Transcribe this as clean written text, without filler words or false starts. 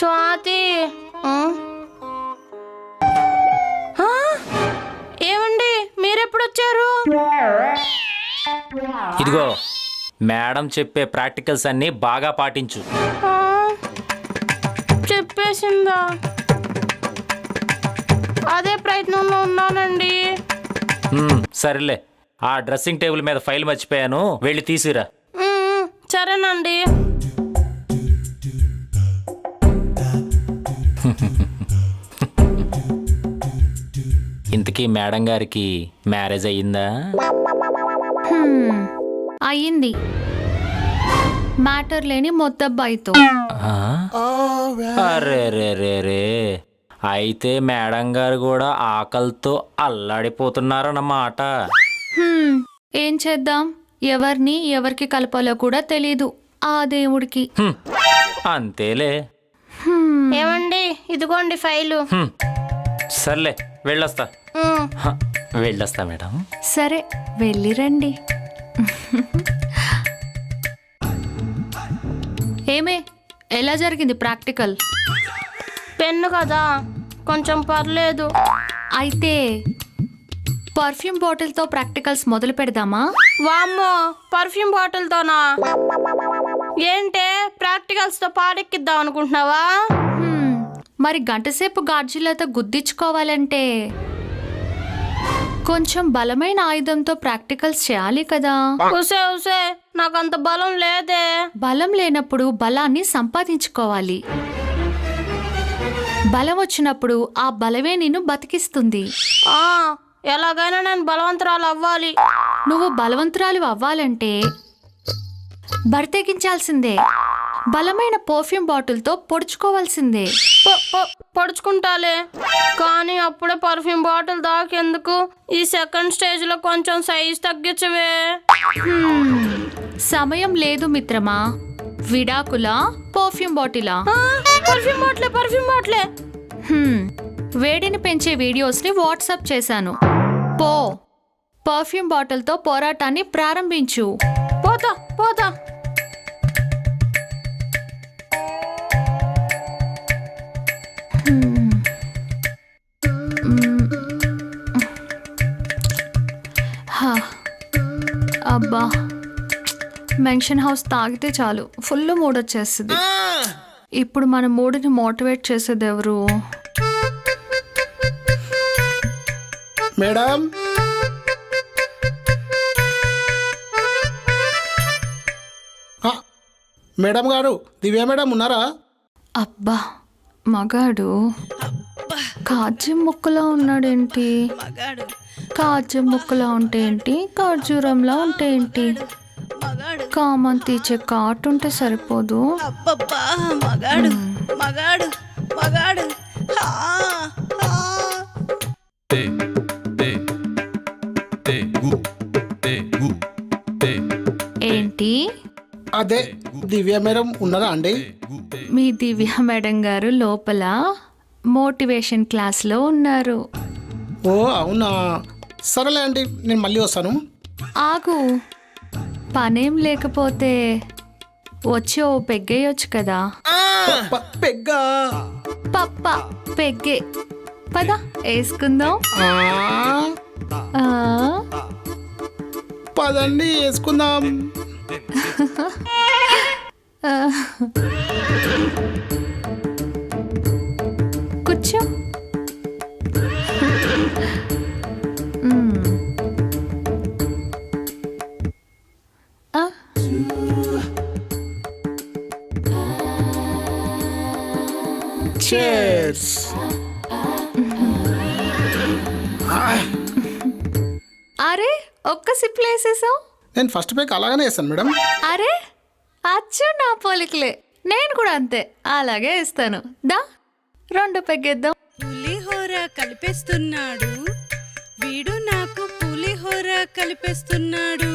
స్వాతి ఏమండి మీరెప్పుడొచ్చారు? ఇదిగో మేడం చెప్పే ప్రాక్టికల్స్ అన్ని బాగా పాటించు. చెప్పేసిందా? అదే ప్రయత్నంలో ఉన్నానండి. సరేలే, ఆ డ్రెస్సింగ్ టేబుల్ మీద ఫైల్ మర్చిపోయాను, వెళ్ళి తీసిరా. సరేనండి. ఇంతకీ మేడం గారికి మ్యారేజ్ అయ్యిందా? అయ్యింది, మ్యాటర్ లేని మొత్తబ్బాయితో. అరే రే రే రే, అయితే మేడం గారు కూడా ఆకలితో అల్లాడిపోతున్నారన్నమాట. ఏం చేద్దాం, ఎవరిని ఎవరికి కలపాలో కూడా తెలీదు ఆ దేవుడికి. అంతేలే. ఏమండి ఇదిగోండి ఫైలు. సర్లే వెళ్ళొస్తా. వెళ్ళొస్తా మేడం. సరే వెళ్ళిరండి. ఏమే, ఎలా జరిగింది ప్రాక్టికల్? పెన్ను కదా, కొంచెం పర్లేదు. అయితే పర్ఫ్యూమ్ బాటిల్తో ప్రాక్టికల్స్ మొదలు పెడదామా? వామ్మో, పర్ఫ్యూమ్ బాటిల్తోనా? ఏంటే ప్రాక్టికల్స్తో పాడెక్కిద్దాం అనుకుంటున్నావా? మరి గంటసేపు గార్జీలతో గుద్దించుకోవాలంటే కొంచెం బలమైన ఆయుధంతో ప్రాక్టికల్స్ చేయాలి కదా. ఉసే నాకంత బలం లేదే. బలం లేనప్పుడు బలాన్ని సంపాదించుకోవాలి. బలం వచ్చినప్పుడు ఆ బలమే నిన్ను బతికిస్తుంది. ఎలాగైనా నేను బలవంతురాలు అవ్వాలి. నువ్వు బలవంతురాలు అవ్వాలంటే బరితెగించాల్సిందే. బలమైన పర్ఫ్యూమ్ బాటిల్తో పొడుచుకోవాల్సిందే. పొడుచుకుంటాలే, కానీ అప్పుడే పర్ఫ్యూమ్ బాటిల్ దాకెందుకు? ఈ సెకండ్ స్టేజ్ లో కొంచెం సైజ్ తగ్గించవే. సమయం లేదు మిత్రమా. విడాకుల పర్ఫ్యూమ్ బాటిలా? పర్ఫ్యూమ్ బాటిలే. వేడిని పెంచే వీడియోస్ ని వాట్సాప్ చేశాను. పో, పర్ఫ్యూమ్ బాటిల్తో పోరాటాన్ని ప్రారంభించు. పోతా. అబ్బా, మెన్షన్ హౌస్ తాగితే చాలు ఫుల్ మూడ్ వచ్చేస్తుంది. ఇప్పుడు మన మూడ్ని మోటివేట్ చేసేది ఎవరు? మేడం, మేడం గారు, దివ్య మేడం ఉన్నారా? అబ్బా, మగాడు కాజ్యం ముక్కలా ఉన్నాడేంటి? కాజ్యం ముక్కలా ఉంటే ఏంటి, ఖర్జూరంలా ఉంటే ఏంటి? కామం తీర్చే కాటు ఉంటే సరిపోదు. ఏంటి? అదే దివ్య మేడం ఉన్నారా అండి? మీ దివ్య మేడం గారు లోపల మోటివేషన్ క్లాస్లో ఉన్నారు. ఓ అవునా, సరేలే అండి, నేను మళ్ళీ వస్తాను. ఆగు, పనేం లేకపోతే వచ్చి ఓ పెగ్గేయొచ్చు కదా. పెగ్గా? పప్ప పెగ్గే, పద వేసుకుందాం. పదండి వేసుకుందాం. కూర్చో. Cheers. అరే, ఒక్క సిప్లో వేసేసావు. నేను ఫస్ట్ పేక్ అలాగనే వేస్తాను మేడం. అరే, అచ్చు నా పోలికలే. నేను కూడా అంతే, అలాగే ఇస్తాను. దా, రెండు పెగ్గేద్దాం. పులిహోర కలిపేస్తున్నాడు వీడు, నాకు పులిహోర కలిపేస్తున్నాడు.